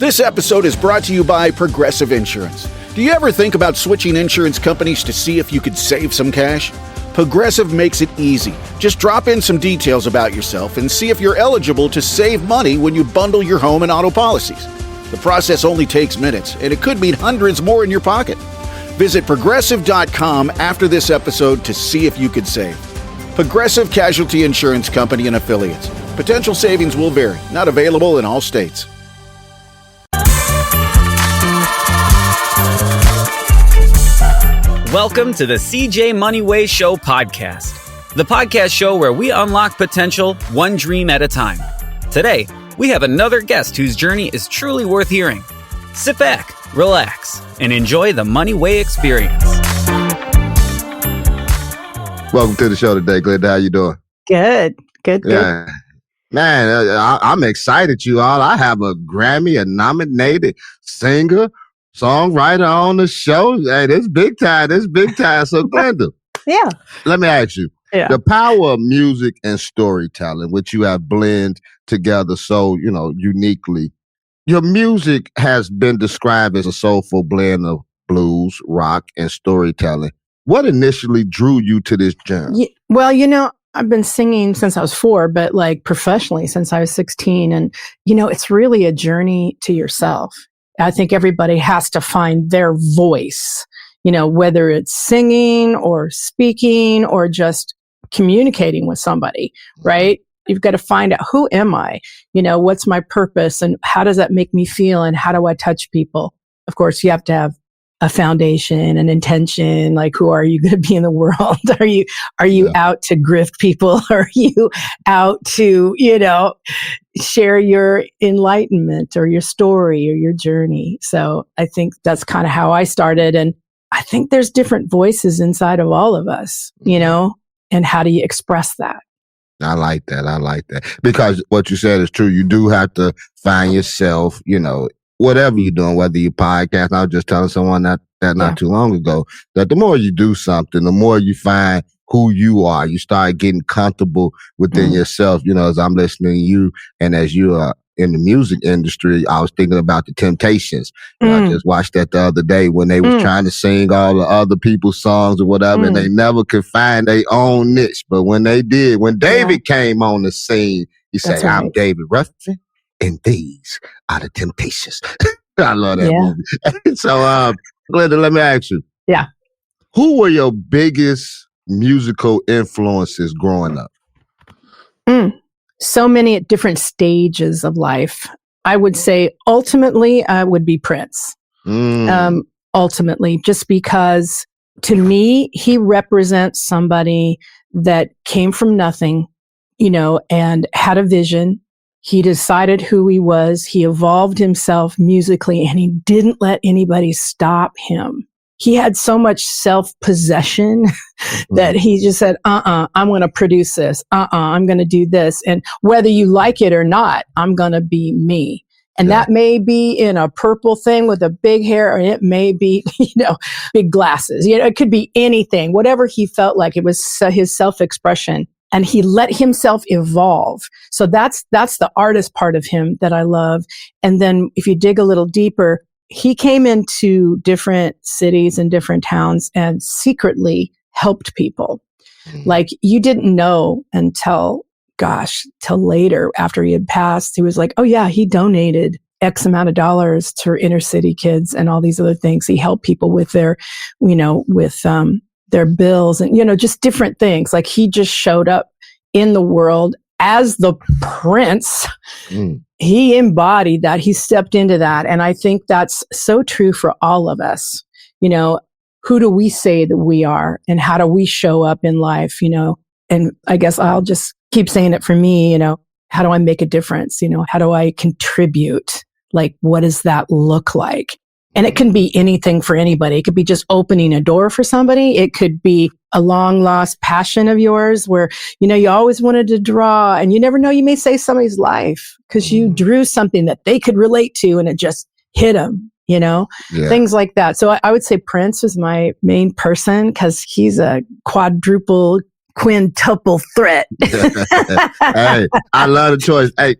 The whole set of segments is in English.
This episode is brought to you by Progressive Insurance. Do you ever think about switching insurance companies to see if you could save some cash? Progressive makes it easy. Just drop in some details about yourself and see if you're eligible to save money when you bundle your home and auto policies. The process only takes minutes, and it could mean hundreds more in your pocket. Visit Progressive.com after this episode to see if you could save. Progressive Casualty Insurance Company and Affiliates. Potential savings will vary. Not available in all states. Welcome to the CJ Moneyway Show podcast, the podcast show where we unlock potential one dream at a time. Today, we have another guest whose journey is truly worth hearing. Sit back, relax, and enjoy the Moneyway experience. Welcome to the show today, Glenda. How you doing? Good. Yeah. Man, I'm excited, you all. I have a Grammy-nominated singer, songwriter on the show. Hey, this big time. So, Glenda, Yeah. let me ask you. Yeah. The power of music and storytelling, which you have blended together so, uniquely. Your music has been described as a soulful blend of blues, rock, and storytelling. What initially drew you to this genre? Well, I've been singing since I was 4, but professionally since I was 16. And, it's really a journey to yourself. I think everybody has to find their voice, whether it's singing or speaking or just communicating with somebody, right? You've got to find out, who am I? What's my purpose and how does that make me feel and how do I touch people? Of course, you have to have a foundation, an intention, like who are you going to be in the world? Are you out to grift people? Are you out to, share your enlightenment or your story or your journey? So I think that's kind of how I started. And I think there's different voices inside of all of us, and how do you express that? I like that. Because what you said is true. You do have to find yourself, whatever you're doing, whether you podcast. I was just telling someone that not too long ago, that the more you do something, the more you find who you are. You start getting comfortable within yourself. As I'm listening to you and as you are in the music industry, I was thinking about the Temptations. I just watched that the other day when they was trying to sing all the other people's songs or whatever, and they never could find their own niche. But when they did, when David came on the scene, he said, right. I'm David Ruffin, and these are the Temptations. I love that movie. So, Glenda, let me ask you. Yeah. Who were your biggest musical influences growing up? So many at different stages of life. I would say ultimately I would be Prince. Ultimately, just because to me, he represents somebody that came from nothing, and had a vision. He decided who he was. He evolved himself musically, and he didn't let anybody stop him. He had so much self-possession that he just said, I'm going to produce this. I'm going to do this. And whether you like it or not, I'm going to be me. And that may be in a purple thing with a big hair, or it may be, big glasses. It could be anything, whatever he felt like. It was his self-expression. And he let himself evolve. So that's the artist part of him that I love. And then if you dig a little deeper, he came into different cities and different towns and secretly helped people. Like you didn't know until later after he had passed. He was like, oh yeah, he donated X amount of dollars to inner city kids and all these other things. He helped people with their, their bills and, just different things. Like he just showed up in the world as the Prince. He embodied that. He stepped into that. And I think that's so true for all of us. Who do we say that we are and how do we show up in life? And I guess I'll just keep saying it for me, how do I make a difference? How do I contribute? Like, what does that look like? And it can be anything for anybody. It could be just opening a door for somebody. It could be a long lost passion of yours where, you always wanted to draw and you never know, you may save somebody's life because you drew something that they could relate to and it just hit them, things like that. So I would say Prince was my main person because he's a quintuple threat. Hey, I love the choice. Hey,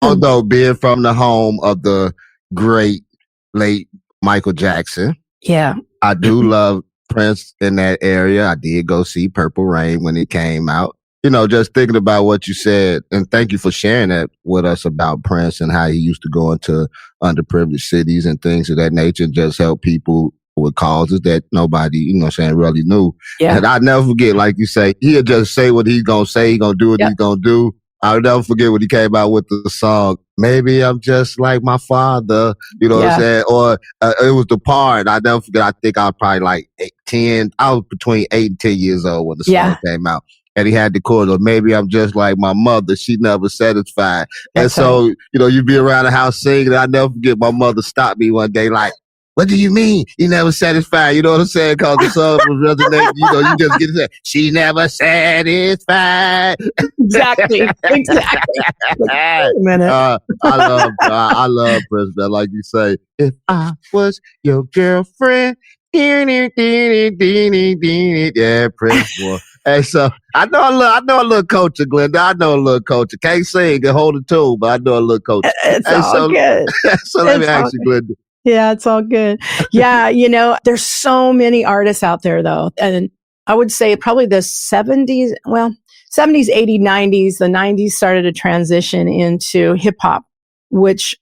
although being from the home of the great late Michael Jackson. Yeah. I do love Prince in that area. I did go see Purple Rain when it came out. Just thinking about what you said, and thank you for sharing that with us about Prince and how he used to go into underprivileged cities and things of that nature and just help people with causes that nobody, really knew. Yeah. And I'll never forget, like you say, he'll just say what he's going to say. He's going to do what he's going to do. I'll never forget when he came out with the song, Maybe I'm Just Like My Father, what I'm saying? Or it was The Part. I'll never forget, I think I was probably like 10. I was between 8 and 10 years old when the song came out. And he had the chorus of, maybe I'm just like my mother. She never satisfied. And so, you'd be around the house singing. And I never forget my mother stopped me one day like, what do you mean? You never satisfied. You know what I'm saying? Because the song was resonating. You just get it. She never satisfied. Exactly. Wait a minute. I love Prince, man. Like you say, if I was your girlfriend, yeah, Prince boy. And so I know a little culture, Glenda. I know a little culture. Can't sing and hold a tune, but I know a little culture. It's all good. So let me ask you, Glenda. Yeah, it's all good. Yeah, there's so many artists out there, though. And I would say probably the 70s, 80s, 90s, the 90s started to transition into hip hop, which,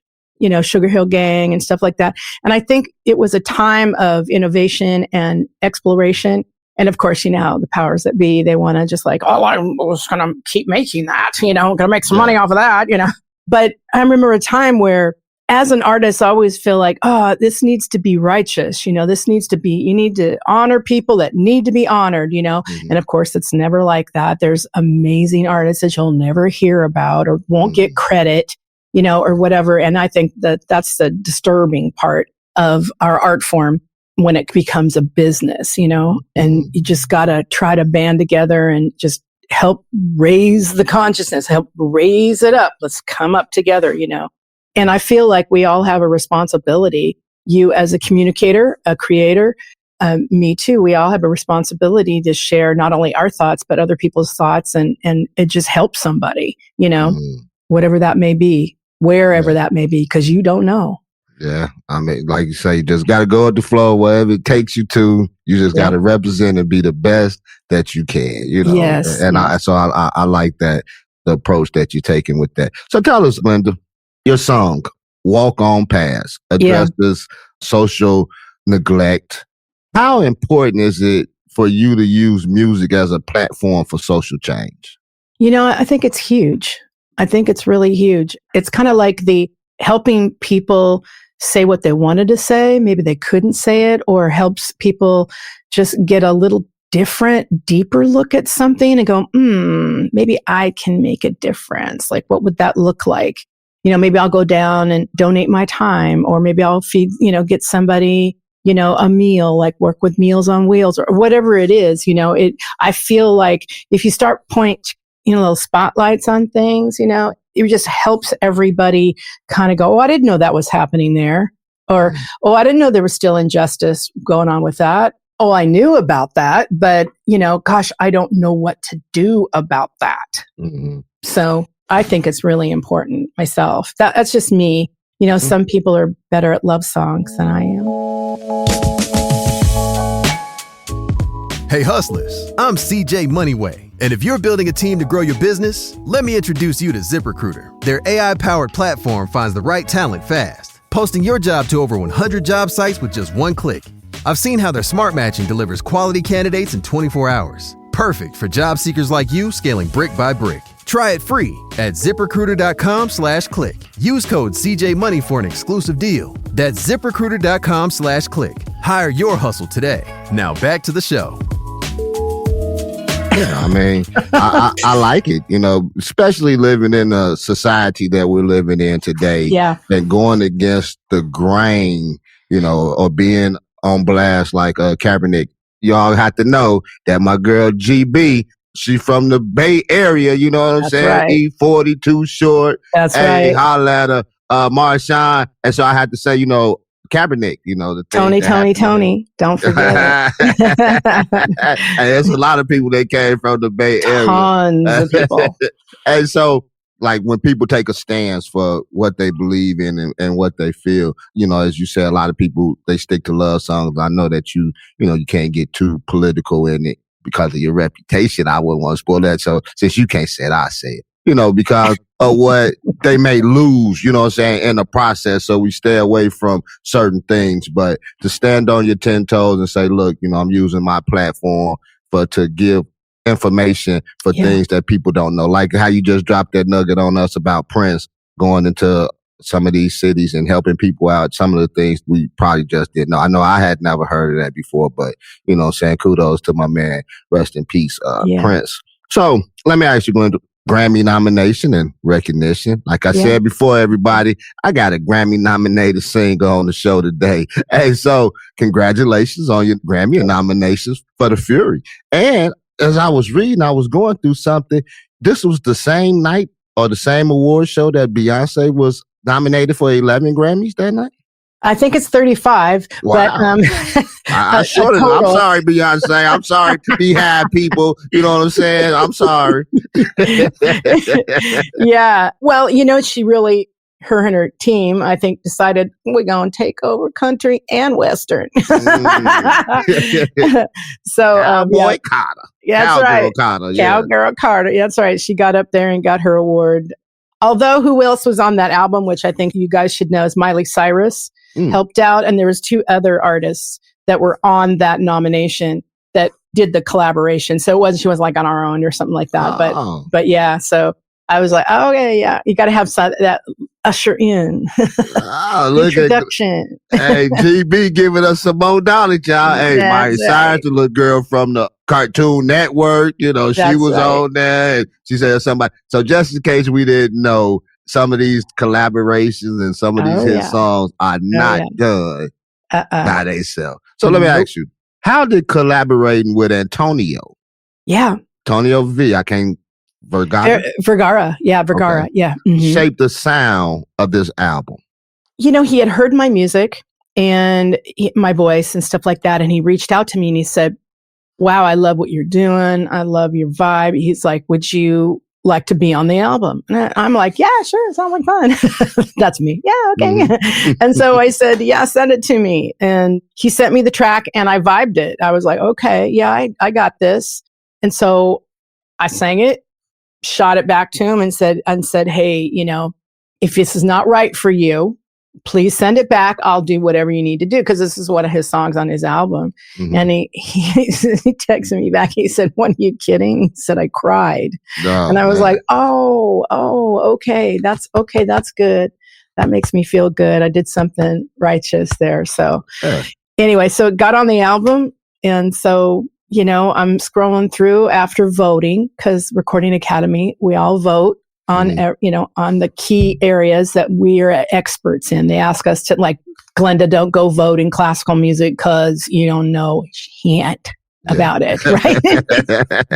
Sugar Hill Gang and stuff like that. And I think it was a time of innovation and exploration. And of course, the powers that be, they want to just like, I'm just going to keep making that, going to make some money off of that, But I remember a time where, as an artist, I always feel like, this needs to be righteous. This needs to be, you need to honor people that need to be honored, Mm-hmm. And of course, it's never like that. There's amazing artists that you'll never hear about or won't get credit, or whatever. And I think that's the disturbing part of our art form when it becomes a business, and you just got to try to band together and just help raise the consciousness, help raise it up. Let's come up together, And I feel like we all have a responsibility. You as a communicator, a creator, me too. We all have a responsibility to share not only our thoughts, but other people's thoughts. And it just helps somebody, whatever that may be, wherever that may be, because you don't know. Yeah. I mean, like you say, you just got to go with the flow, wherever it takes you to. You just got to represent and be the best that you can, Yes. And I like that, the approach that you're taking with that. So tell us, Glenda, your song, Walk On Past, addresses social neglect. How important is it for you to use music as a platform for social change? I think it's huge. I think it's really huge. It's kind of like the helping people say what they wanted to say. Maybe they couldn't say it, or helps people just get a little different, deeper look at something and go, maybe I can make a difference. Like, what would that look like? Maybe I'll go down and donate my time, or maybe I'll feed, get somebody, a meal, like work with Meals on Wheels or whatever it is. I feel like if you start pointing, little spotlights on things, it just helps everybody kind of go, I didn't know that was happening there. Or, I didn't know there was still injustice going on with that. I knew about that, but, gosh, I don't know what to do about that. Mm-hmm. So I think it's really important myself. That's just me. Some people are better at love songs than I am. Hey hustlers, I'm CJ Moneyway. And if you're building a team to grow your business, let me introduce you to ZipRecruiter. Their AI-powered platform finds the right talent fast, posting your job to over 100 job sites with just one click. I've seen how their smart matching delivers quality candidates in 24 hours. Perfect for job seekers like you, scaling brick by brick. Try it free at ZipRecruiter.com/click. Use code CJMoney for an exclusive deal. That's ZipRecruiter.com/click. Hire your hustle today. Now back to the show. Yeah, I mean, I like it, especially living in a society that we're living in today. Yeah. And going against the grain, or being on blast like Kaepernick. Y'all have to know that my girl GB, she from the Bay Area, you know what I'm saying? Right. E40 Too Short. That's hey, right. Holla at her, Marshawn. And so I had to say, Kaepernick, the Tony, don't forget it. And there's a lot of people that came from the Bay Area. Tons of people. And so, like when people take a stance for what they believe in and what they feel, you know, as you said, a lot of people, they stick to love songs. I know that you can't get too political in it because of your reputation. I wouldn't want to spoil that. So since you can't say it, I say it, you know, because of what they may lose, you know what I'm saying, in the process. So we stay away from certain things, but to stand on your 10 toes and say, look, you know, I'm using my platform to give information for things that people don't know. Like how you just dropped that nugget on us about Prince going into some of these cities and helping people out. Some of the things we probably just didn't know. I know I had never heard of that before, but you know what I'm saying, kudos to my man, rest in peace, Prince. So let me ask you, Glenda, Grammy nomination and recognition. Like I said before, everybody, I got a Grammy nominated singer on the show today. Hey, so congratulations on your Grammy nominations for The Fury. And as I was reading, I was going through something. This was the same night or the same award show that Beyonce was nominated for 11 Grammys that night? I think it's 35. Wow. But I'm sorry, Beyonce. I'm sorry to be had people. You know what I'm saying? I'm sorry. Yeah. Well, you know, she really, her and her team, I think, decided we're going to take over country and Western. So, Cowboy Carter. Yeah, that's right. Carter. Cowgirl Carter. Yeah, that's right. She got up there and got her award. Although who else was on that album, which I think you guys should know, is Miley Cyrus helped out. And there was 2 other artists that were on that nomination that did the collaboration. So she was like on her own or something like that. But yeah, so I was like, oh, yeah. You got to have that usher in introduction. Hey, GB giving us some more knowledge, y'all. Hey, Miley Cyrus, the little girl from the Cartoon Network, you know, she was on there. And she said somebody. So just in case we didn't know, some of these collaborations and some of these hit songs are not done by themselves. So let me ask you, how did collaborating with Antonio? Yeah. Antonio V. Vergara. Yeah, Vergara. Okay. Yeah. Mm-hmm. Shape the sound of this album. You know, he had heard my music and my voice and stuff like that. And he reached out to me and he said, wow, I love what you're doing. I love your vibe. He's like, would you like to be on the album? And I'm like, yeah, sure. Sounds like fun. That's me. Yeah. Okay. Mm-hmm. And so I said, yeah, send it to me. And he sent me the track and I vibed it. I was like, okay, yeah, I got this. And so I sang it, shot it back to him and said, hey, you know, if this is not right for you, please send it back. I'll do whatever you need to do. Cause this is one of his songs on his album. Mm-hmm. And he texted me back. He said, what, are you kidding? He said, I cried. And I was like, oh, okay. That's good. That makes me feel good. I did something righteous there. So anyway, so it got on the album. And so, you know, I'm scrolling through after voting because Recording Academy, we all vote on, on the key areas that we are experts in. They ask us to, like, Glenda, don't go vote in classical music because you don't know shit about it, right?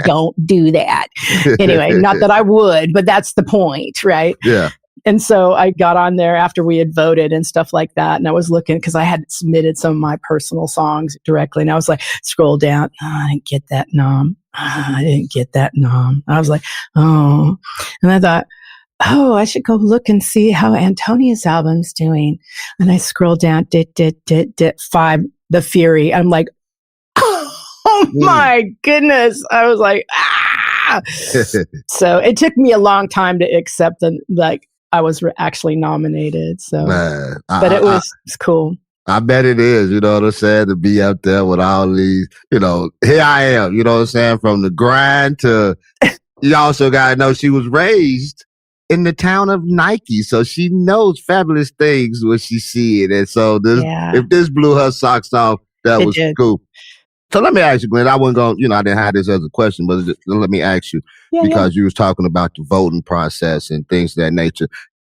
Don't do that. Anyway, not that I would, but that's the point, right? Yeah. And so I got on there after we had voted and stuff like that. And I was looking because I had submitted some of my personal songs directly. And I was like, scroll down. Oh, I didn't get that nom. I didn't get that nom. I was like, oh. And I thought, oh, I should go look and see how Antonia's album's doing. And I scrolled down, 5, The Fury. I'm like, oh my goodness. I was like, ah. So it took me a long time to accept I was actually nominated. So, but it was cool. I bet it is, you know what I'm saying, to be up there with all these, you know, here I am, you know what I'm saying, from the grind to, you also got to know she was raised in the town of Nike, so she knows fabulous things when she see it. And so if this blew her socks off, that was cool. So let me ask you, Glenn, I wasn't going, I didn't have this as a question, but let me ask you, because you was talking about the voting process and things of that nature.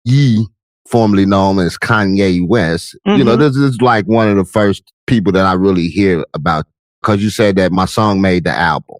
Ye, formerly known as Kanye West, this is like one of the first people that I really hear about, because you said that my song made the album.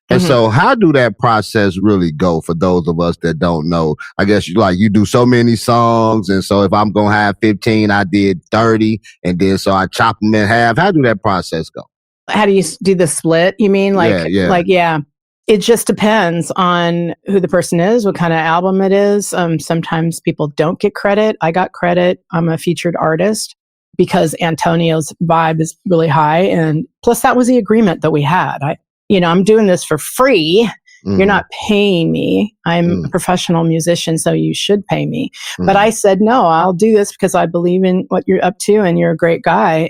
And so how do that process really go for those of us that don't know? I guess you do so many songs. And so if I'm going to have 15, I did 30. And then so I chop them in half. How do that process go? How do you do the split? You mean yeah. It just depends on who the person is, what kind of album it is. Sometimes people don't get credit. I got credit. I'm a featured artist because Antonio's vibe is really high. And plus that was the agreement that we had. I'm doing this for free. You're not paying me. I'm a professional musician, so you should pay me. But I said, no, I'll do this because I believe in what you're up to and you're a great guy.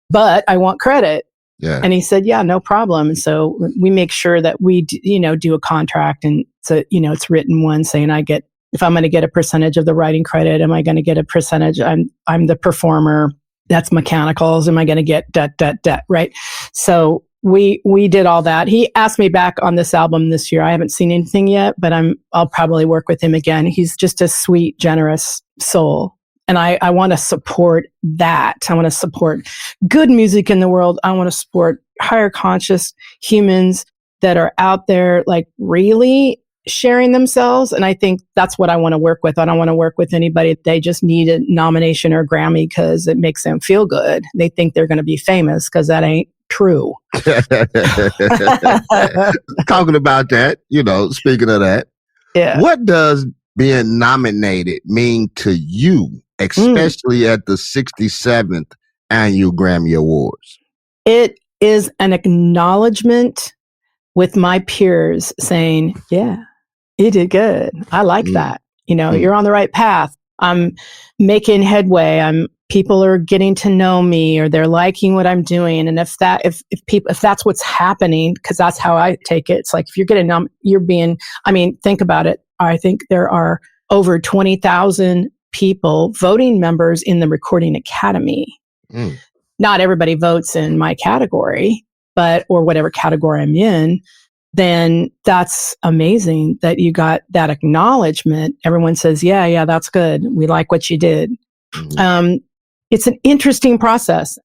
But I want credit. Yeah. And he said, yeah, no problem. And so we make sure that we, do a contract. And so, it's written one saying if I'm going to get a percentage of the writing credit, am I going to get a percentage? I'm the performer. That's mechanicals. Am I going to get that, right? So we did all that. He asked me back on this album this year. I haven't seen anything yet, but I'll probably work with him again. He's just a sweet, generous soul. And I want to support that. I want to support good music in the world. I want to support higher conscious humans that are out there, like really sharing themselves. And I think that's what I want to work with. I don't want to work with anybody. They just need a nomination or a Grammy because it makes them feel good. They think they're going to be famous because that ain't true. Talking about that, speaking of that, what does being nominated mean to you, especially at the 67th Annual Grammy Awards? It is an acknowledgement with my peers saying, yeah, you did good. I like that. You're on the right path. I'm making headway. People are getting to know me, or they're liking what I'm doing. And if that's what's happening, because that's how I take it. It's like, if you're getting think about it. I think there are over 20,000 people, voting members in the Recording Academy. Not everybody votes in my category, or whatever category I'm in. Then that's amazing that you got that acknowledgement. Everyone says, yeah, that's good. We like what you did. It's an interesting process.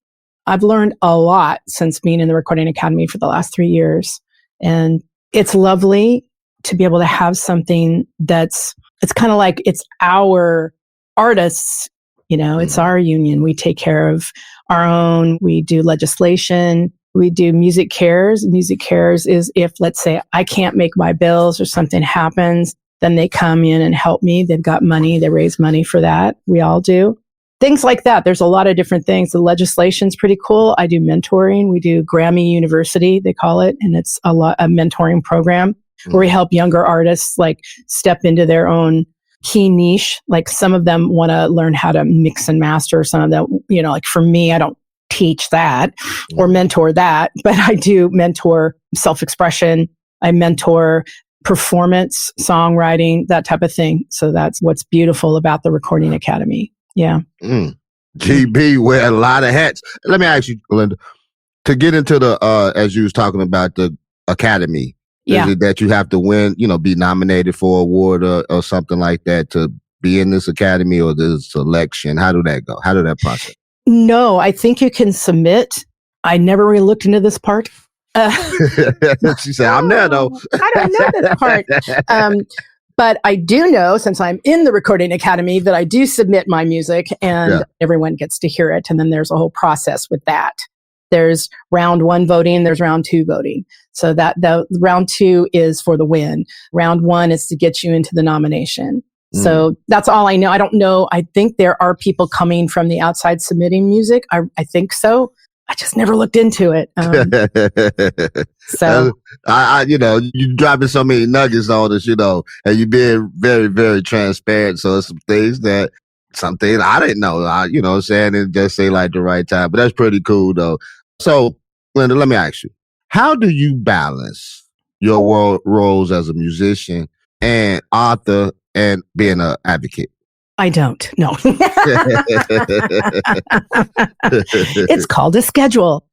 I've learned a lot since being in the Recording Academy for the last 3 years. And it's lovely to be able to have something it's kind of like it's our artists, it's our union. We take care of our own. We do legislation. We do Music Cares. Music Cares is if, let's say, I can't make my bills or something happens, then they come in and help me. They've got money. They raise money for that. We all do. Things like that. There's a lot of different things. The legislation's pretty cool. I do mentoring. We do Grammy University, they call it. And it's a mentoring program where we help younger artists step into their own key niche. Like some of them want to learn how to mix and master. Some of them, for me, I don't teach that or mentor that, but I do mentor self-expression. I mentor performance, songwriting, that type of thing. So that's what's beautiful about the Recording Academy. Yeah. GB wear a lot of hats. Let me ask you, Glenda, to get into the, as you was talking about the Academy, is it that you have to win, be nominated for an award or something like that to be in this Academy, or this selection? How did that go? How did that process? No, I think you can submit. I never really looked into this part. She said, I'm there though. I don't know this part. But I do know, since I'm in the Recording Academy, that I do submit my music and everyone gets to hear it. And then there's a whole process with that. There's round 1 voting, there's round 2 voting. So that the round 2 is for the win. Round 1 is to get you into the nomination. So that's all I know. I don't know. I think there are people coming from the outside submitting music. I think so. I just never looked into it. So you dropping so many nuggets on us, and you being very, very transparent. So it's some things I didn't know, what I'm saying, and just say the right time. But that's pretty cool though. So Glenda, let me ask you, how do you balance your roles as a musician and author and being an advocate? I don't. No. It's called a schedule.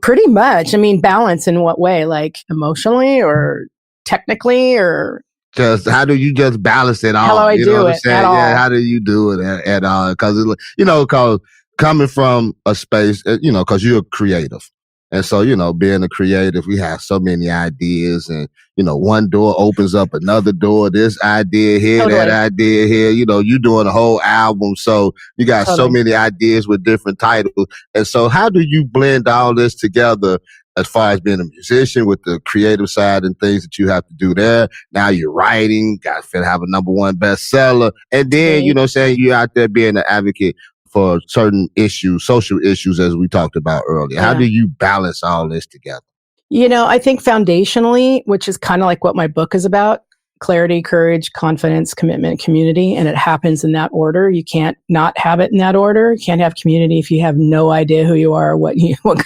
Pretty much. Balance in what way? Like emotionally or technically, or just how do you just balance it all? How do I do it at all? Yeah, how do you do it at all? Because because coming from a space, because you're creative. And so, being a creative, we have so many ideas, and, one door opens up another door, this idea here, totally. That idea here, you doing a whole album. So you got so many ideas with different titles. And so how do you blend all this together as far as being a musician with the creative side and things that you have to do there. Now you're writing, got to have a #1 bestseller. And then, you know what I'm saying, you're out there being an advocate for certain issues, social issues, as we talked about earlier. How do you balance all this together? You know, I think foundationally, which is kind of like what my book is about, clarity, courage, confidence, commitment, community, and it happens in that order. You can't not have it in that order. You can't have community if you have no idea who you are, what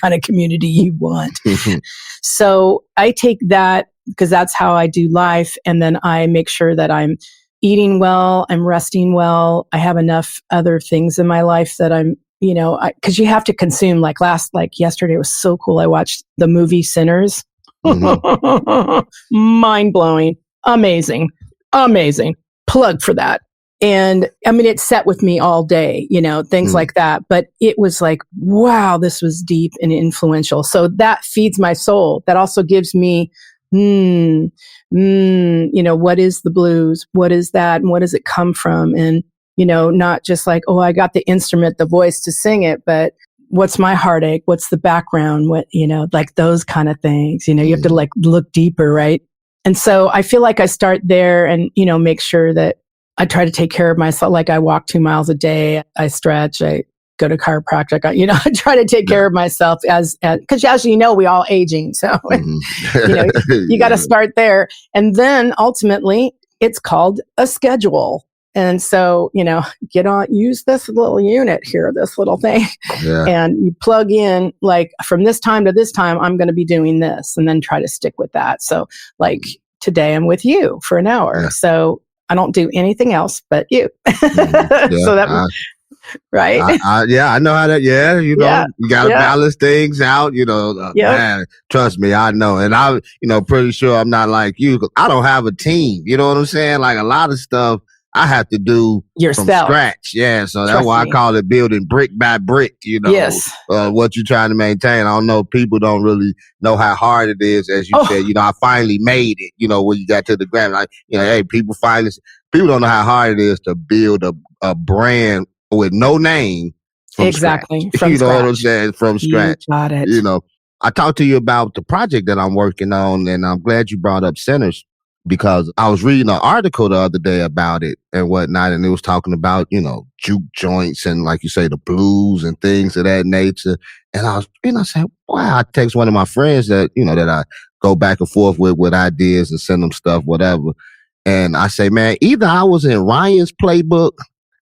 kind of community you want. So I take that because that's how I do life. And then I make sure that I'm eating well, I'm resting well. I have enough other things in my life that I'm, you know, because you have to consume. Like yesterday was so cool. I watched the movie Sinners. Mind blowing. Amazing. Plug for that. And I mean, it sat with me all day, you know, things like that. But it was like, wow, this was deep and influential. So that feeds my soul. That also gives me, you know, what is the blues? What is that? And what does it come from? And, you know, not just like, oh, I got the instrument, the voice to sing it, but what's my heartache? What's the background? What, you know, like those kind of things, you know, you have to like look deeper, right? And so I feel like I start there and, you know, make sure that I try to take care of myself. Like I walk 2 miles a day, I stretch, I go to chiropractic, I try to take care of myself because as you know, we all aging. So, you know, you got to start there. And then ultimately it's called a schedule. And so, you know, use this little unit here, this little thing, and you plug in like from this time to this time, I'm going to be doing this and then try to stick with that. So like today I'm with you for an hour. So I don't do anything else but you. So that right. I know how that, you know, you got to balance things out, you know, man, trust me, I know. And I, you know, pretty sure I'm not like you. I don't have a team. You know what I'm saying? Like a lot of stuff I have to do yourself from scratch. Yeah. So that's why I call it building brick by brick, you know, what you're trying to maintain. I don't know. People don't really know how hard it is. As you said, you know, I finally made it, you know, when you got to the Grammy, like, you know, hey, people don't know how hard it is to build a brand with no name. From scratch. From you know scratch. what I'm saying? From scratch. You got it. You know, I talked to you about the project that I'm working on, and I'm glad you brought up Sinners, because I was reading an article the other day about it and whatnot, and it was talking about, you know, juke joints and, like you say, the blues and things of that nature. And I said, wow, I text one of my friends that, you know, that I go back and forth with ideas and send them stuff, whatever. And I say, man, either I was in Ryan's playbook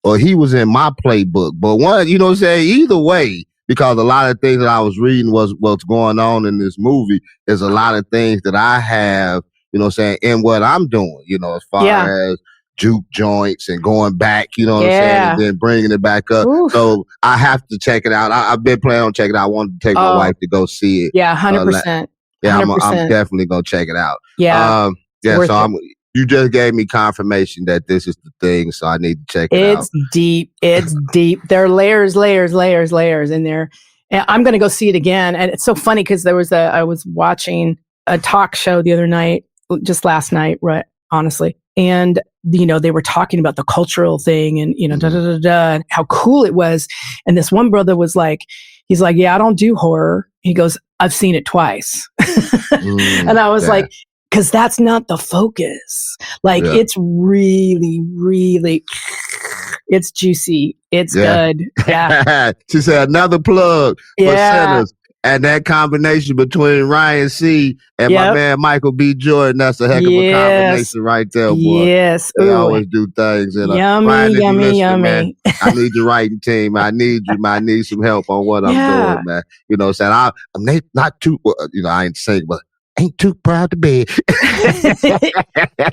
or he was in my playbook. But one, you know what I'm saying? Either way, because a lot of things that I was reading was what's going on in this movie is a lot of things that I have, you know what I'm saying, in what I'm doing, you know, as far as juke joints and going back, you know what I'm saying, and then bringing it back up. Oof. So I have to check it out. I've been planning on checking it out. I wanted to take my wife to go see it. Yeah, 100%. I'm definitely going to check it out. Yeah. So you just gave me confirmation that this is the thing, so I need to check it out. It's deep. It's deep. There are layers in there. And I'm going to go see it again. And it's so funny because I was watching a talk show the other night, just last night, right? Honestly. And, you know, they were talking about the cultural thing and, you know, and how cool it was. And this one brother was like, he's like, yeah, I don't do horror. He goes, I've seen it twice. And I was like, because that's not the focus. Like, it's really, really, it's juicy. It's good. Yeah. She said another plug for Sinners. And that combination between Ryan C. and my man Michael B. Jordan, that's a heck of a combination right there, boy. Yes. They always do things. And, yummy, Ryan, yummy. Man, I need your writing team. I need you. I need some help on what I'm doing, man. You know what I'm saying? I'm not too, you know, I ain't saying, but ain't too proud to be.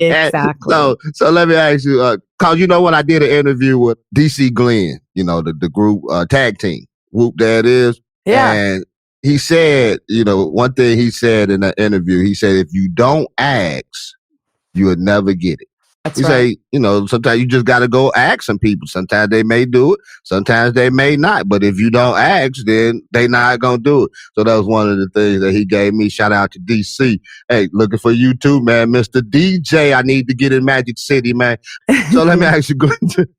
Exactly. So let me ask you, cause you know what, I did an interview with DC Glenn, you know, the group tag team. Whoop, there it is. Yeah. And he said, you know, one thing he said in the interview, he said, if you don't ask, you would never get it. That's you right. say, sometimes you just got to go ask some people. Sometimes they may do it. Sometimes they may not. But if you don't ask, then they not going to do it. So that was one of the things that he gave me. Shout out to DC. Hey, looking for you too, man. Mr. DJ, I need to get in Magic City, man. So let me ask you,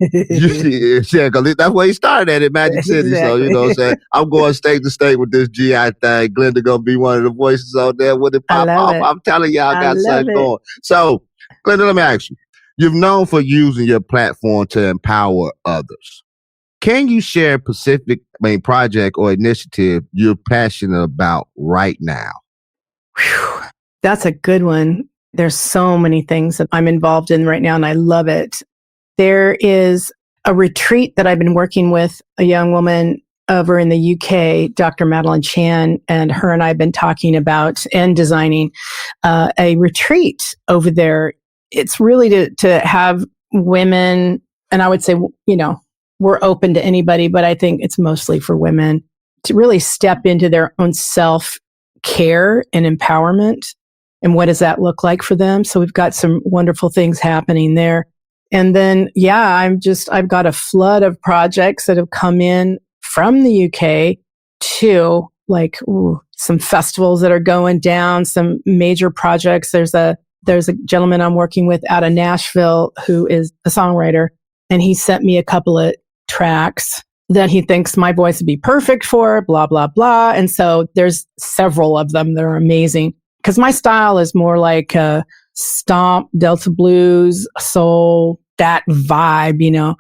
yeah, because that's where he started at Magic City. Exactly. So, you know what I'm saying? I'm going state to state with this GI thing. Glenda going to be one of the voices out there when it pop off. I'm telling y'all, I got something going. So, Glenda, let me ask you. You've known for using your platform to empower others. Can you share a specific project or initiative you're passionate about right now? Whew, that's a good one. There's so many things that I'm involved in right now, and I love it. There is a retreat that I've been working with a young woman over in the UK, Dr. Madeline Chan, and her and I have been talking about and designing a retreat over there. It's really to have women, and I would say, we're open to anybody, but I think it's mostly for women to really step into their own self-care and empowerment. And what does that look like for them? So we've got some wonderful things happening there. And then, I've got a flood of projects that have come in from the UK to some festivals that are going down, some major projects. There's a gentleman I'm working with out of Nashville who is a songwriter, and he sent me a couple of tracks that he thinks my voice would be perfect for, blah, blah, blah. And so there's several of them that are amazing because my style is more like stomp, Delta blues, soul, that vibe,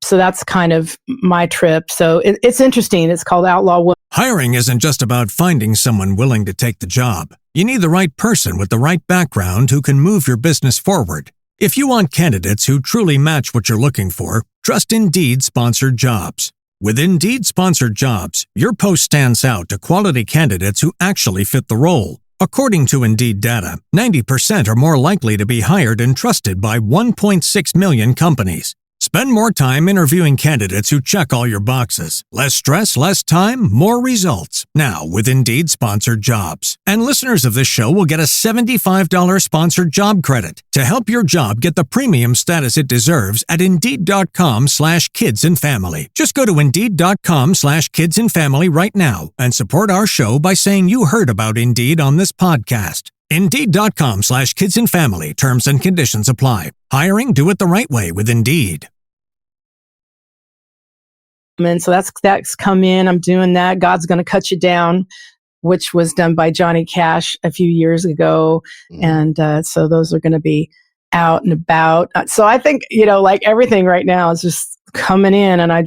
So that's kind of my trip. So it's interesting. It's called Outlaw Woman. Hiring isn't just about finding someone willing to take the job. You need the right person with the right background who can move your business forward. If you want candidates who truly match what you're looking for, trust Indeed Sponsored Jobs. With Indeed Sponsored Jobs, your post stands out to quality candidates who actually fit the role. According to Indeed data, 90% are more likely to be hired and trusted by 1.6 million companies. Spend more time interviewing candidates who check all your boxes. Less stress, less time, more results. Now with Indeed Sponsored Jobs. And listeners of this show will get a $75 sponsored job credit to help your job get the premium status it deserves at Indeed.com/kidsandfamily. Just go to Indeed.com/kidsandfamily right now and support our show by saying you heard about Indeed on this podcast. Indeed.com/kidsandfamily. Terms and conditions apply. Hiring, do it the right way with Indeed. And so that's come in. I'm doing that. God's Gonna Cut You Down, which was done by Johnny Cash a few years ago. And so those are going to be out and about. So I think, everything right now is just coming in. And I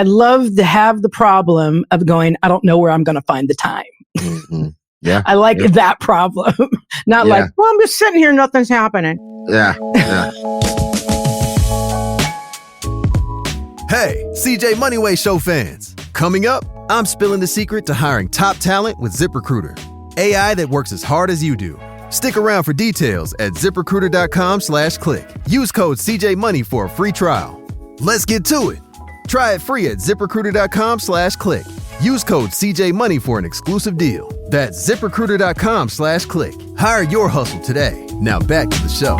love to have the problem of going, I don't know where I'm going to find the time. Mm-hmm. Yeah. I like that problem. Not like, well, I'm just sitting here, nothing's happening. Yeah. Hey, CJ Moneyway Show fans. Coming up, I'm spilling the secret to hiring top talent with ZipRecruiter. AI that works as hard as you do. Stick around for details at ZipRecruiter.com/click. Use code CJMoney for a free trial. Let's get to it. Try it free at ZipRecruiter.com/click. Use code CJMoney for an exclusive deal. That's ZipRecruiter.com/click. Hire your hustle today. Now back to the show.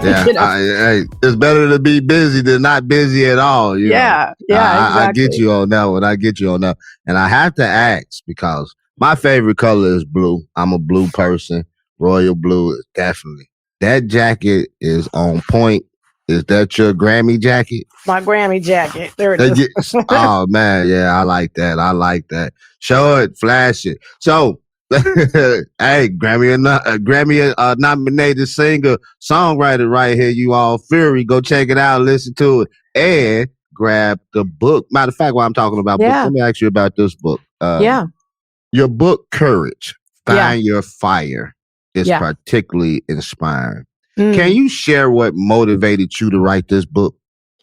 Yeah, it's better to be busy than not busy at all. Exactly. I get you on that one. And I have to ask because my favorite color is blue. I'm a blue person. Royal blue is definitely. That jacket is on point. Is that your Grammy jacket? My Grammy jacket. There it is. Oh, man. Yeah, I like that. Show it. Flash it. So, hey, Grammy-nominated singer-songwriter right here. You all Fury. Go check it out. Listen to it. And grab the book. Matter of fact, while I'm talking about books, let me ask you about this book. Your book, Courage, Find Your Fire, is particularly inspiring. Can you share what motivated you to write this book?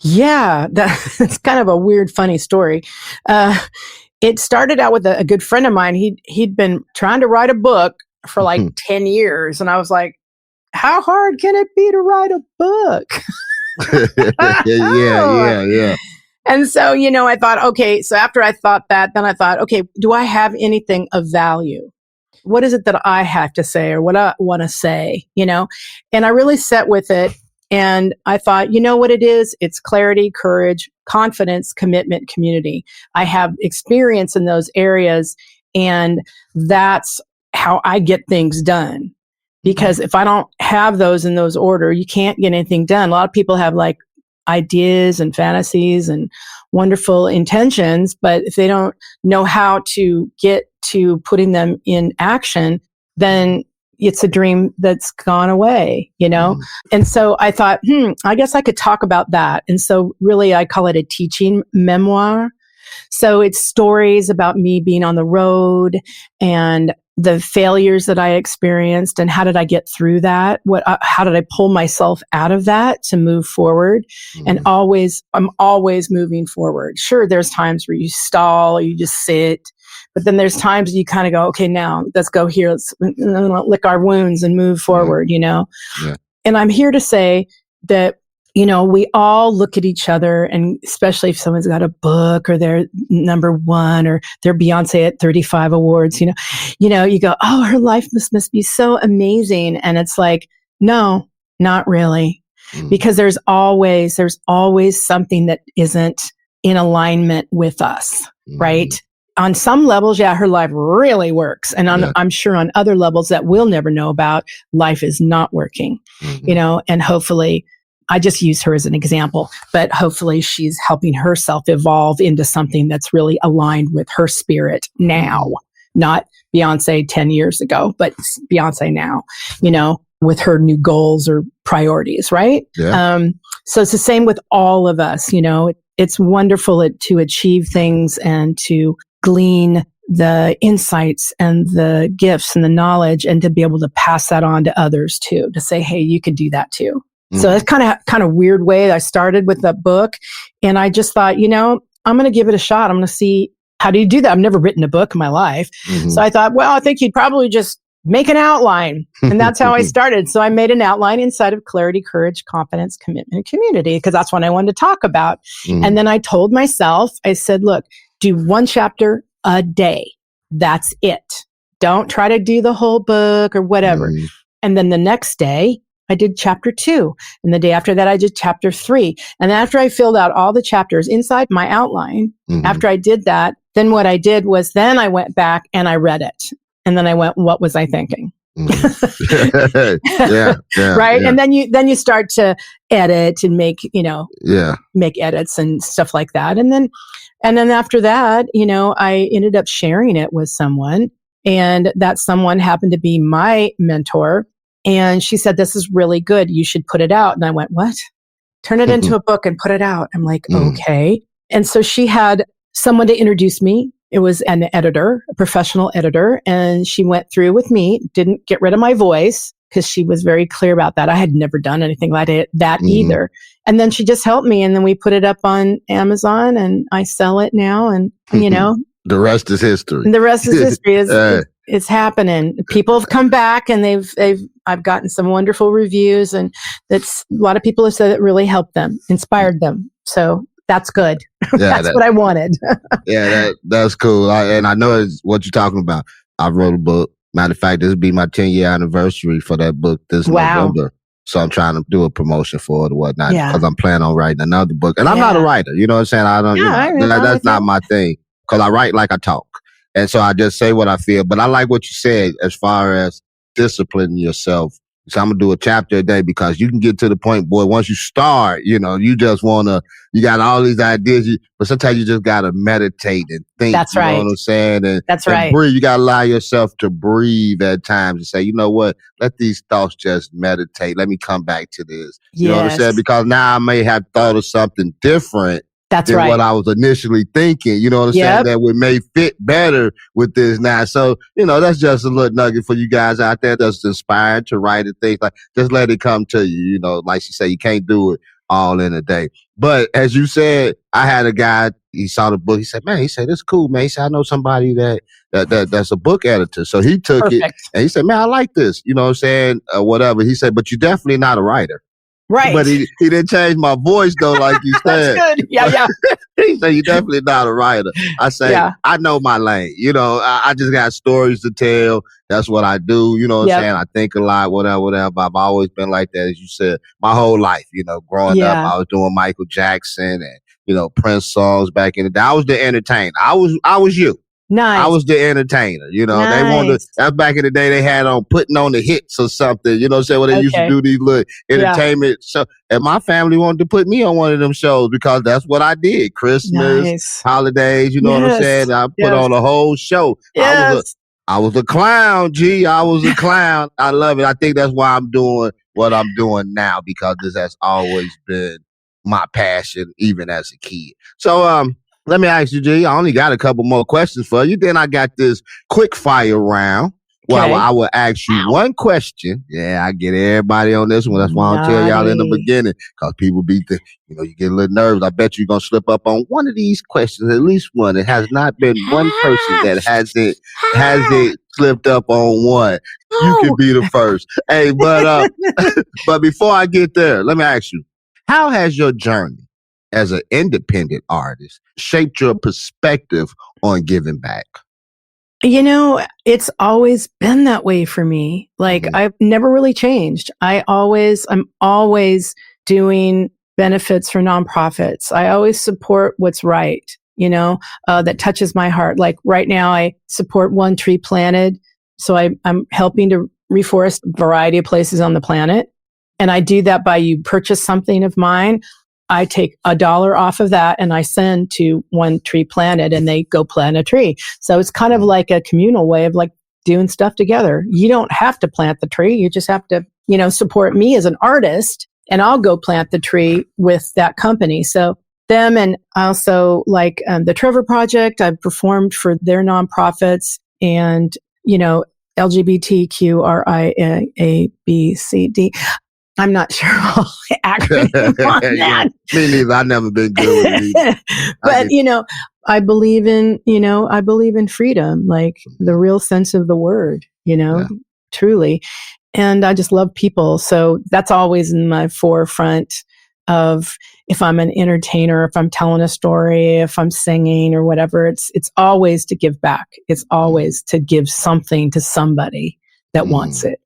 Yeah, that's kind of a weird, funny story. It started out with a good friend of mine. He'd been trying to write a book for like 10 years. And I was like, how hard can it be to write a book? Yeah. And so, I thought, okay, so after I thought that, then I thought, okay, do I have anything of value? what is it that I have to say or what I want to say, you know? And I really sat with it. And I thought, you know what it is? It's clarity, courage, confidence, commitment, community. I have experience in those areas, and that's how I get things done. Because if I don't have those in those order, you can't get anything done. A lot of people have like ideas and fantasies and wonderful intentions, but if they don't know how to get to putting them in action, then it's a dream that's gone away, you know? And so I thought, I guess I could talk about that. And so really I call it a teaching memoir. So it's stories about me being on the road and the failures that I experienced and how did I get through that? How did I pull myself out of that to move forward? And I'm always moving forward. Sure, there's times where you stall or you just sit, but then there's times you kind of go, okay, now let's go here. Let's lick our wounds and move forward, you know? Yeah. And I'm here to say that, you know, we all look at each other, and especially if someone's got a book or they're number one or they're Beyonce at 35 awards, you know, you go, oh, her life must be so amazing. And it's like, no, not really. Because there's always something that isn't in alignment with us, right? On some levels, yeah, her life really works. And I'm sure on other levels that we'll never know about, life is not working, you know, and hopefully, I just use her as an example, but hopefully she's helping herself evolve into something that's really aligned with her spirit now, not Beyonce 10 years ago, but Beyonce now, you know, with her new goals or priorities, right? Yeah. So it's the same with all of us, you know, it's wonderful to achieve things and to glean the insights and the gifts and the knowledge and to be able to pass that on to others too, to say, hey, you can do that too. So that's kind of weird way I started with the book. And I just thought, you know, I'm going to give it a shot. I'm going to see, how do you do that? I've never written a book in my life. So I thought, well, I think you'd probably just make an outline. And that's how I started. So I made an outline inside of clarity, courage, confidence, commitment, and community, because that's what I wanted to talk about. And then I told myself, I said, look, do one chapter a day. That's it. Don't try to do the whole book or whatever. And then the next day, I did chapter 2. And the day after that, I did chapter 3. And after I filled out all the chapters inside my outline, after I did that, then what I did was then I went back and I read it. And then I went, what was I thinking? Right. Yeah. And then you start to edit and make edits and stuff like that. And then after that, you know, I ended up sharing it with someone, and that someone happened to be my mentor. And she said, this is really good. You should put it out. And I went, what? Turn it into a book and put it out. I'm like, okay. And so she had someone to introduce me. It was an editor, a professional editor. And she went through with me, didn't get rid of my voice because she was very clear about that. I had never done anything like that either. And then she just helped me. And then we put it up on Amazon and I sell it now. And, you know, the rest is history. The rest is history. It's happening. People have come back and I've gotten some wonderful reviews, and that's a lot of people have said it really helped them, inspired them. So that's good. Yeah, that's what I wanted. That's cool. And I know it's what you're talking about. I wrote a book. Matter of fact, this will be my 10-year anniversary for that book this November. So I'm trying to do a promotion for it or whatnot because I'm planning on writing another book. And I'm not a writer. You know what I'm saying? That's not my thing, because I write like I talk. And so I just say what I feel. But I like what you said as far as disciplining yourself. So I'm going to do a chapter a day, because you can get to the point, boy, once you start, you know, you just want to, you got all these ideas, but sometimes you just got to meditate and think. That's right. You know what I'm saying? And, that's right. Breathe. You got to allow yourself to breathe at times and say, you know what, let these thoughts just meditate. Let me come back to this. You know what I'm saying? Because now I may have thought of something different. That's than right. what I was initially thinking, you know what I'm saying, that would may fit better with this now. So, you know, that's just a little nugget for you guys out there that's inspired to write and things like, just let it come to you. You know, like she said, you can't do it all in a day. But as you said, I had a guy, he saw the book. He said, man, it's cool, man. He said, I know somebody that's a book editor. So he took it and he said, man, I like this. You know what I'm saying? Whatever. He said, but you're definitely not a writer. Right. But he didn't change my voice though, like you said. That's good. Yeah. He said, "You're definitely not a writer." I say, I know my lane. I just got stories to tell. That's what I do. You know what I'm saying? I think a lot, whatever. But I've always been like that, as you said, my whole life. Growing up, I was doing Michael Jackson and, Prince songs back in the day. I was the entertainer. I was you. Nice. I was the entertainer. They wanted that's back in the day they had on putting on the hits or something, what I'm saying? Where they used to do these little entertainment shows. And my family wanted to put me on one of them shows because that's what I did. Christmas, holidays, what I'm saying? I put on a whole show. I was a clown, G. I was a clown. I love it. I think that's why I'm doing what I'm doing now, because this has always been my passion, even as a kid. So, let me ask you, G. I only got a couple more questions for you. Then I got this quick fire round where I will ask you one question. Yeah, I get everybody on this one. That's why I'll tell y'all in the beginning, because people be you get a little nervous. I bet you're going to slip up on one of these questions, at least one. It has not been one person that hasn't slipped up on one. You can be the first. Hey, but but before I get there, let me ask you, how has your journey as an independent artist shaped your perspective on giving back? It's always been that way for me. Like I've never really changed. I'm always doing benefits for nonprofits. I always support what's right, that touches my heart. Like right now I support One Tree Planted. So I'm helping to reforest a variety of places on the planet. And I do that by you purchase something of mine. I take $1 off of that and I send to One Tree Planted and they go plant a tree. So it's kind of like a communal way of like doing stuff together. You don't have to plant the tree. You just have to, support me as an artist and I'll go plant the tree with that company. So them, and also like the Trevor Project, I've performed for their nonprofits and, LGBTQRIABCD. I'm not sure all the acronym on that. Me neither. I've never been good with it. But, I believe in freedom, like the real sense of the word, truly. And I just love people. So that's always in my forefront of if I'm an entertainer, if I'm telling a story, if I'm singing or whatever, it's always to give back. It's always to give something to somebody that wants it.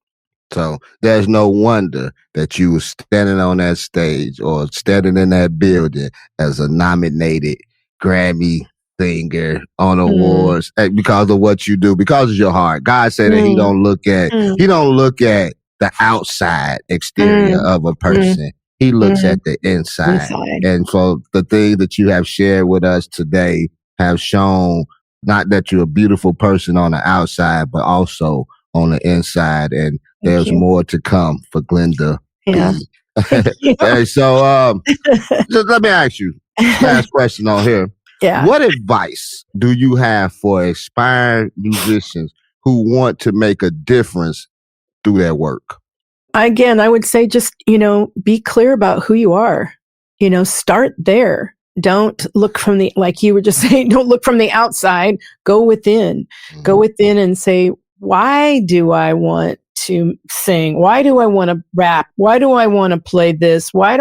So there's no wonder that you were standing on that stage or standing in that building as a nominated Grammy singer on awards because of what you do, because of your heart. God said that he don't look at the outside exterior of a person. He looks at the inside. And so the thing that you have shared with us today have shown not that you're a beautiful person on the outside, but also on the inside. And there's more to come for Glenda. Yeah. Hey, so just let me ask you, last question on here. Yeah. What advice do you have for aspiring musicians who want to make a difference through their work? Again, I would say just, be clear about who you are. Start there. Don't look from like you were just saying, don't look from the outside. Go within. Go within and say, why do I want to sing? Why do I want to rap? Why do I want to play this? Why?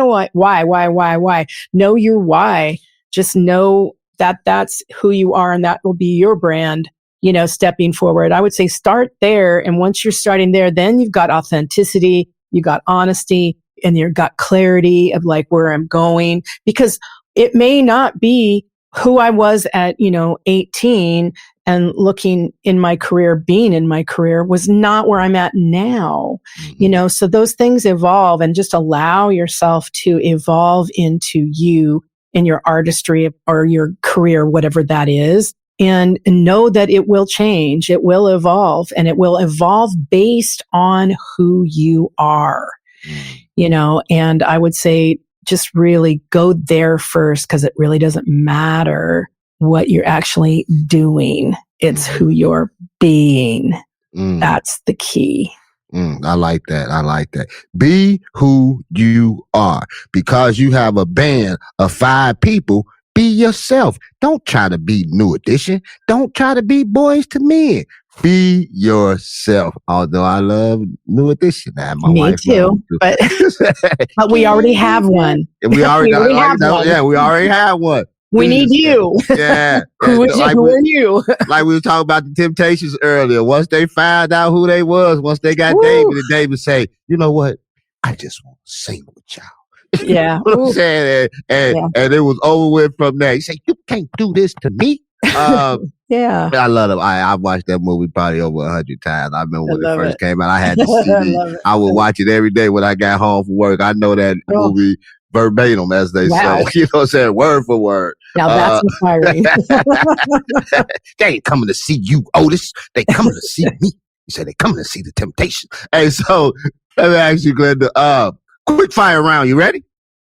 Know your why. Just know that that's who you are and that will be your brand, stepping forward. I would say start there. And once you're starting there, then you've got authenticity, you got honesty, and you've got clarity of like where I'm going, because it may not be who I was at, 18 and looking in my career, being in my career was not where I'm at now, so those things evolve, and just allow yourself to evolve into you in your artistry or your career, whatever that is, and know that it will change, it will evolve, and it will evolve based on who you are, and I would say just really go there first, because it really doesn't matter what you're actually doing. It's who you're being. That's the key. I like that. Be who you are. Because you have a band of 5 people, be yourself. Don't try to be New Edition. Don't try to be Boys to Men. Be yourself. Although I love new edition. Now, my Me wife too. But we already have one. We already have one. Yeah, we already have one. We need you. Yeah. Who are you? Like we were talking about the Temptations earlier. Once they found out who they was, once they got David, and David say, you know what? I just want to sing with y'all. Yeah. You know what I'm saying? And it was over with from there. He said, you can't do this to me. Yeah. I love it. I watched that movie probably over 100 times. I remember when it first came out. I had the CD. I would watch it every day when I got home from work. I know that movie verbatim, as they say. You know what I'm saying? Word for word. Now that's inspiring. They ain't coming to see you, Otis. They coming to see me. He said they coming to see the Temptations. Hey, so let me ask you, Glenda. Quick fire round. You ready?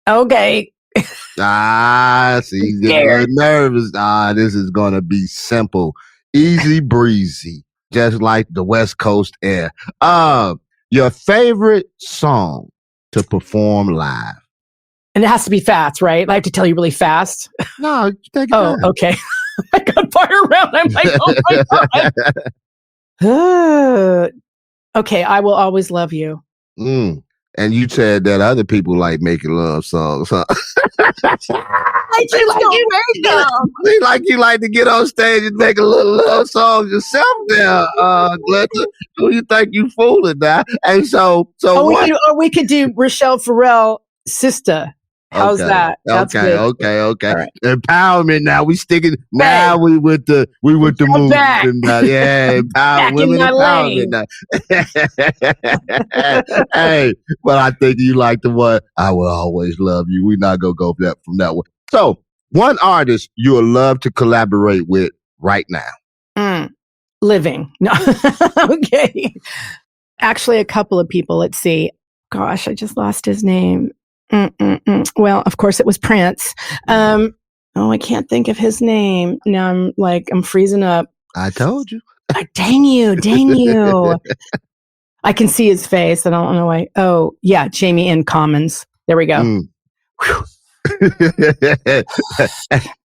Okay. See, you get a little nervous. This is gonna be simple, easy breezy, just like the West Coast air. Your favorite song to perform live? And it has to be fast, right? I have to tell you really fast. No, take it down. Okay. I got fire around. I'm like, oh my God. Okay, I Will Always Love You. And you said that other people like making love songs, huh? I just like you like to get on stage and make a little love song yourself there, Glenda. Who you think you fooling now? And we could do Rochelle Farrell, Sister. How's that? That's okay. Right. Empowerment now. We sticking now. Right. We with the movement. Back women empowerment now. Hey, but I think you like the one I Will Always Love You. We're not gonna go from that one. So, one artist you would love to collaborate with right now. Living. No. Okay. Actually, a couple of people. Let's see. Gosh, I just lost his name. Well, of course, it was Prince. I can't think of his name. Now I'm freezing up. I told you. Dang you. I can see his face. I don't know why. Oh, yeah. Jamie N. Commons. There we go.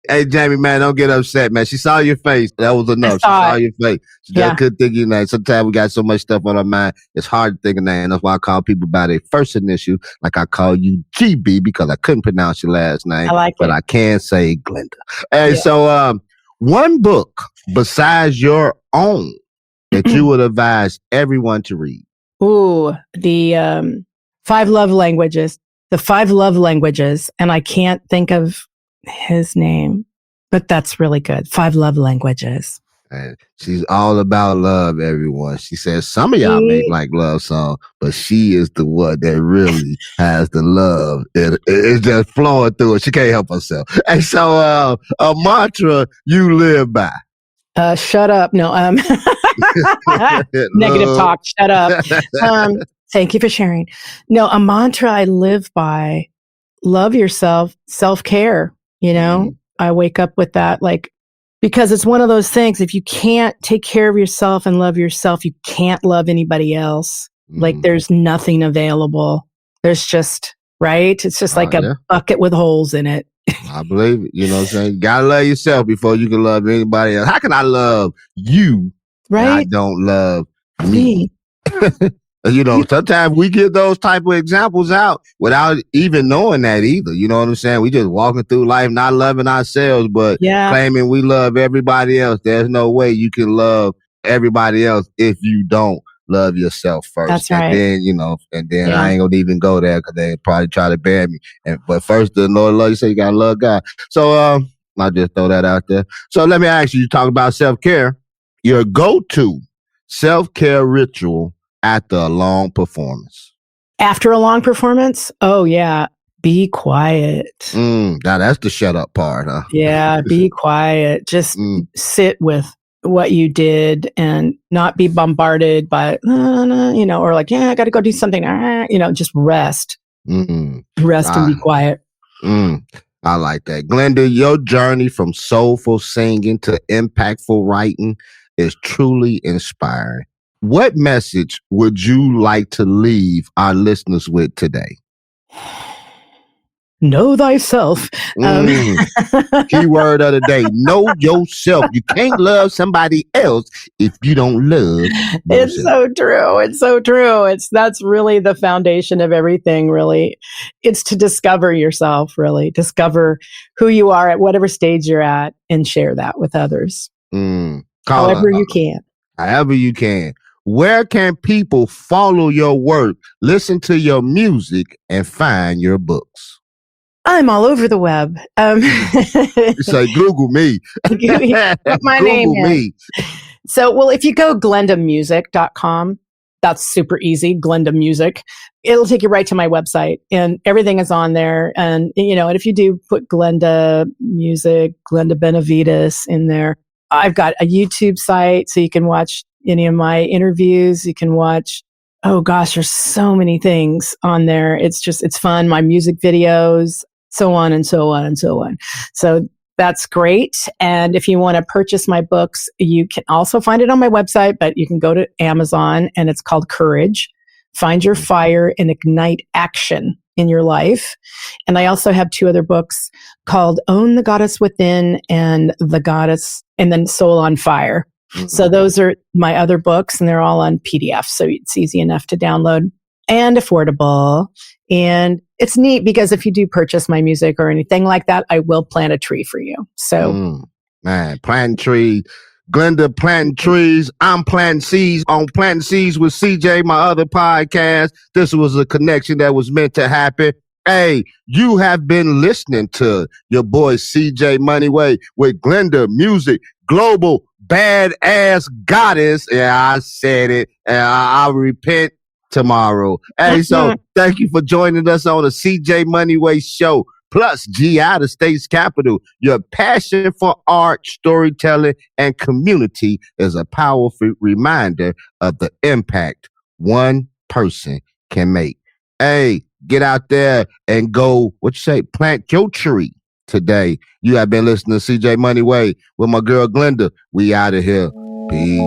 Hey, Jamie, man, don't get upset, man. She saw your face. That was enough. She saw your face. She just couldn't think of your name. Sometimes we got so much stuff on our mind. It's hard to think of name. That's why I call people by their first initial. Like I call you GB because I couldn't pronounce your last name. But I can say Glenda. Hey, so one book besides your own that you would advise everyone to read. Ooh, the 5 love languages. The 5 love languages, and I can't think of his name, but that's really good. 5 love languages. And she's all about love, everyone. She says some of y'all make like love songs, but she is the one that really has the love. It's just flowing through it. She can't help herself. And so a mantra you live by. Shut up. No, negative talk. Shut up. Thank you for sharing. No, a mantra I live by, love yourself, self-care. You know, I wake up with that, because it's one of those things. If you can't take care of yourself and love yourself, you can't love anybody else. There's nothing available. There's just, right? It's just like a bucket with holes in it. I believe it. You know what I'm saying? You gotta love yourself before you can love anybody else. How can I love you? Right. I don't love me. You know, sometimes we get those type of examples out without even knowing that either. You know what I'm saying? We just walking through life, not loving ourselves, but claiming we love everybody else. There's no way you can love everybody else if you don't love yourself first. That's right. And then I ain't gonna even go there because they probably try to bury me. But first, the Lord love you, so you gotta love God. So I'll just throw that out there. So let me ask you talk about self-care. Your go-to self-care ritual after a long performance. After a long performance? Oh, yeah. Be quiet. Now that's the shut up part, huh? Yeah, be quiet. Just sit with what you did and not be bombarded by, or I got to go do something. Just rest. Rest and be quiet. I like that. Glenda, your journey from soulful singing to impactful writing is truly inspiring. What message would you like to leave our listeners with today? know thyself. Keyword of the day, know yourself. You can't love somebody else if you don't love yourself. It's so true. It's so true. That's really the foundation of everything, really. It's to discover yourself, really. Discover who you are at whatever stage you're at and share that with others. However you can. However you can. Where can people follow your work, listen to your music, and find your books? I'm all over the web. It's like Google me. Put my name in. So, well, if you go glendamusic.com, that's super easy. Glenda Music. It'll take you right to my website and everything is on there. And, and if you do put Glenda Music, Glenda Benevides in there, I've got a YouTube site so you can watch any of my interviews. You can watch, oh gosh, there's so many things on there. It's fun. My music videos, so on and so on and so on. So that's great. And if you want to purchase my books, you can also find it on my website, but you can go to Amazon and it's called Courage, Find Your Fire and Ignite Action in Your Life. And I also have 2 other books called Own the Goddess Within and The Goddess, and then Soul on Fire. So those are my other books and they're all on PDF. So it's easy enough to download and affordable. And it's neat because if you do purchase my music or anything like that, I will plant a tree for you. So, man, planting trees. Glenda planting trees. I'm planting seeds on Planting Seeds with CJ, my other podcast. This was a connection that was meant to happen. Hey, you have been listening to your boy CJ Moneyway with Glenda Music, global badass goddess. Yeah, I said it. And I'll repent tomorrow. Hey, so thank you for joining us on the CJ Moneyway Show. Plus, GI, the state's capital. Your passion for art, storytelling, and community is a powerful reminder of the impact one person can make. Hey, get out there and go, plant your tree today. You have been listening to CJ Moneyway with my girl Glenda. We out of here. Peace.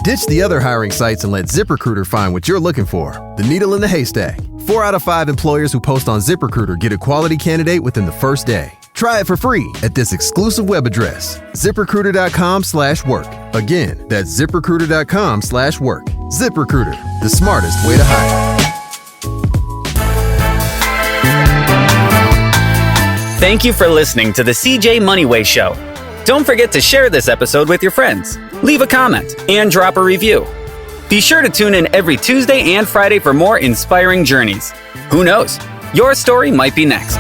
Ditch the other hiring sites and let ZipRecruiter find what you're looking for. The needle in the haystack. 4 out of 5 employers who post on ZipRecruiter get a quality candidate within the first day. Try it for free at this exclusive web address, ZipRecruiter.com/work. Again, that's ZipRecruiter.com/work. ZipRecruiter, the smartest way to hire. Thank you for listening to the CJ Moneyway Show. Don't forget to share this episode with your friends, leave a comment, and drop a review. Be sure to tune in every Tuesday and Friday for more inspiring journeys. Who knows? Your story might be next.